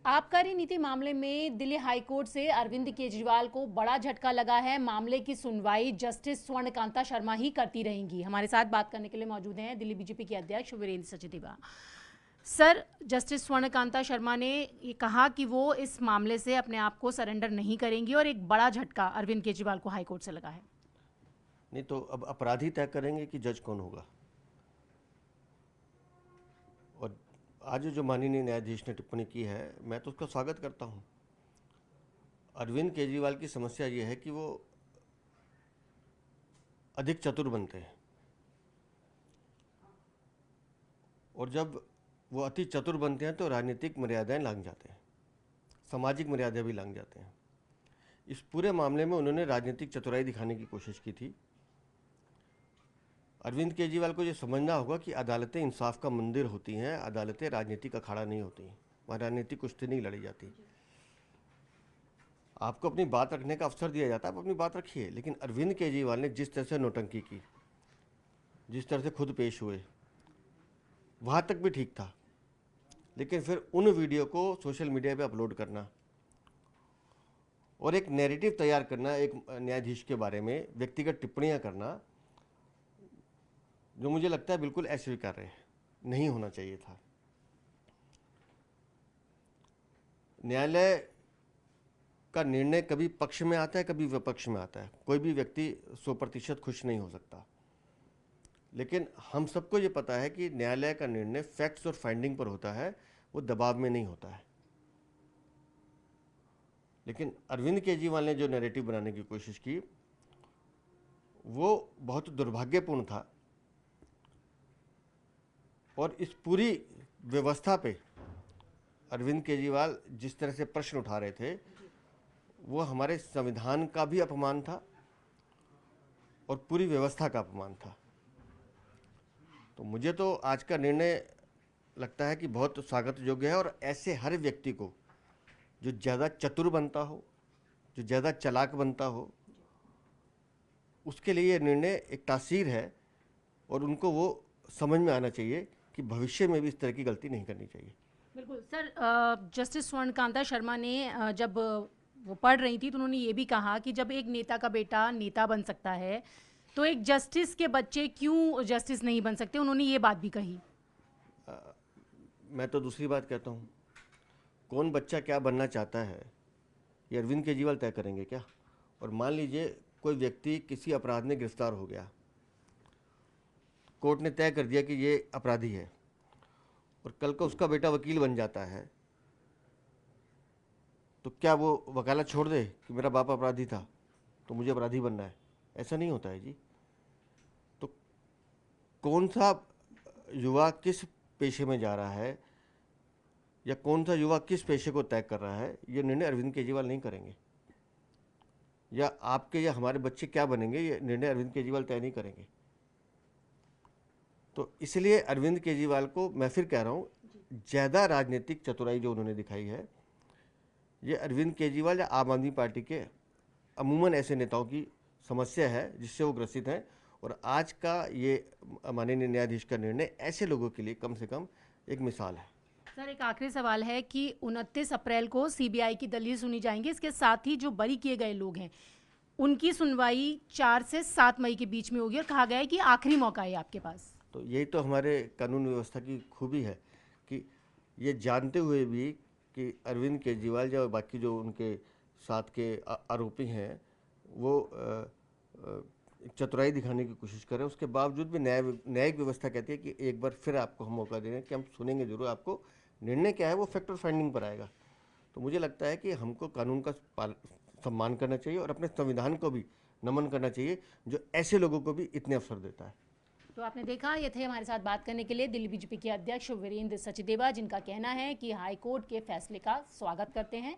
आबकारी नीति मामले में दिल्ली हाईकोर्ट से अरविंद केजरीवाल को बड़ा झटका लगा है। मामले की सुनवाई जस्टिस स्वर्णकांता शर्मा ही करती रहेंगी। हमारे साथ बात करने के लिए मौजूद हैं दिल्ली बीजेपी के अध्यक्ष वीरेंद्र सचदेवा। सर, जस्टिस स्वर्णकांता शर्मा ने ये कहा कि वो इस मामले से अपने आप को सरेंडर नहीं करेंगी और एक बड़ा झटका अरविंद केजरीवाल को हाईकोर्ट से लगा है। नहीं तो अब अपराधी तय करेंगे कि जज कौन होगा। और आज जो माननीय न्यायाधीश ने टिप्पणी की है, मैं तो उसका स्वागत करता हूं। अरविंद केजरीवाल की समस्या ये है कि वो अधिक चतुर बनते हैं, और जब वो अति चतुर बनते हैं तो राजनीतिक मर्यादाएं लांघ जाते हैं, सामाजिक मर्यादा भी लांघ जाते हैं। इस पूरे मामले में उन्होंने राजनीतिक चतुराई दिखाने की कोशिश की थी। अरविंद केजरीवाल को ये समझना होगा कि अदालतें इंसाफ का मंदिर होती हैं, अदालतें राजनीतिक अखाड़ा नहीं होती। वहाँ राजनीतिक कुश्ती नहीं लड़ी जाती। आपको अपनी बात रखने का अवसर दिया जाता है, आप अपनी बात रखिए। लेकिन अरविंद केजरीवाल ने जिस तरह से नौटंकी की, जिस तरह से खुद पेश हुए, वहाँ तक भी ठीक था। लेकिन फिर उन वीडियो को सोशल मीडिया पे अपलोड करना और एक नैरेटिव तैयार करना, एक न्यायाधीश के बारे में व्यक्तिगत टिप्पणियाँ करना, जो मुझे लगता है बिल्कुल अस्वीकार्य है, नहीं होना चाहिए था। न्यायालय का निर्णय कभी पक्ष में आता है, कभी विपक्ष में आता है। कोई भी व्यक्ति 100% खुश नहीं हो सकता। लेकिन हम सबको ये पता है कि न्यायालय का निर्णय फैक्ट्स और फाइंडिंग पर होता है, वो दबाव में नहीं होता है। लेकिन अरविंद केजरीवाल ने जो नैरेटिव बनाने की कोशिश की, वो बहुत दुर्भाग्यपूर्ण था। और इस पूरी व्यवस्था पे अरविंद केजरीवाल जिस तरह से प्रश्न उठा रहे थे, वो हमारे संविधान का भी अपमान था और पूरी व्यवस्था का अपमान था। तो मुझे तो आज का निर्णय लगता है कि बहुत स्वागत योग्य है। और ऐसे हर व्यक्ति को जो ज़्यादा चतुर बनता हो, जो ज़्यादा चालाक बनता हो, उसके लिए ये निर्णय एक तासीर है। और उनको वो समझ में आना चाहिए कि भविष्य में भी इस तरह की गलती नहीं करनी चाहिए। बिल्कुल सर, जस्टिस स्वर्णकांता शर्मा ने जब वो पढ़ रही थी तो उन्होंने ये भी कहा कि जब एक नेता का बेटा नेता बन सकता है तो एक जस्टिस के बच्चे क्यों जस्टिस नहीं बन सकते। उन्होंने ये बात भी कही। मैं तो दूसरी बात कहता हूँ, कौन बच्चा क्या बनना चाहता है ये अरविंद केजरीवाल तय करेंगे क्या? और मान लीजिए कोई व्यक्ति किसी अपराध में गिरफ्तार हो गया, कोर्ट ने तय कर दिया कि ये अपराधी है, और कल को उसका बेटा वकील बन जाता है, तो क्या वो वकालत छोड़ दे कि मेरा बाप अपराधी था तो मुझे अपराधी बनना है? ऐसा नहीं होता है जी। तो कौन सा युवा किस पेशे में जा रहा है या कौन सा युवा किस पेशे को तय कर रहा है, ये निर्णय अरविंद केजरीवाल नहीं करेंगे। या आपके या हमारे बच्चे क्या बनेंगे, ये निर्णय अरविंद केजरीवाल तय नहीं करेंगे। तो इसलिए अरविंद केजरीवाल को मैं फिर कह रहा हूँ, ज़्यादा राजनीतिक चतुराई जो उन्होंने दिखाई है, ये अरविंद केजरीवाल या आम आदमी पार्टी के अमूमन ऐसे नेताओं की समस्या है जिससे वो ग्रसित हैं। और आज का ये माननीय न्यायाधीश का निर्णय ऐसे लोगों के लिए कम से कम एक मिसाल है। सर, एक आखिरी सवाल है कि 29 अप्रैल को सीबीआई की दलील सुनी जाएंगी। इसके साथ ही जो बरी किए गए लोग हैं उनकी सुनवाई 4 से 7 मई के बीच में होगी और कहा गया है कि आखिरी मौका है आपके पास। तो यही तो हमारे कानून व्यवस्था की खूबी है कि ये जानते हुए भी कि अरविंद केजरीवाल या बाकी जो उनके साथ के आरोपी हैं वो चतुराई दिखाने की कोशिश करें, उसके बावजूद भी न्यायिक व्यवस्था कहती है कि एक बार फिर आपको हम मौका दे रहे हैं कि हम सुनेंगे जरूर, आपको निर्णय क्या है वो फैक्ट और फाइंडिंग पर आएगा। तो मुझे लगता है कि हमको कानून का सम्मान करना चाहिए और अपने संविधान को भी नमन करना चाहिए जो ऐसे लोगों को भी इतने अवसर देता है। तो आपने देखा, ये थे हमारे साथ बात करने के लिए दिल्ली बीजेपी के अध्यक्ष वीरेंद्र सचदेवा, जिनका कहना है कि हाईकोर्ट के फैसले का स्वागत करते हैं।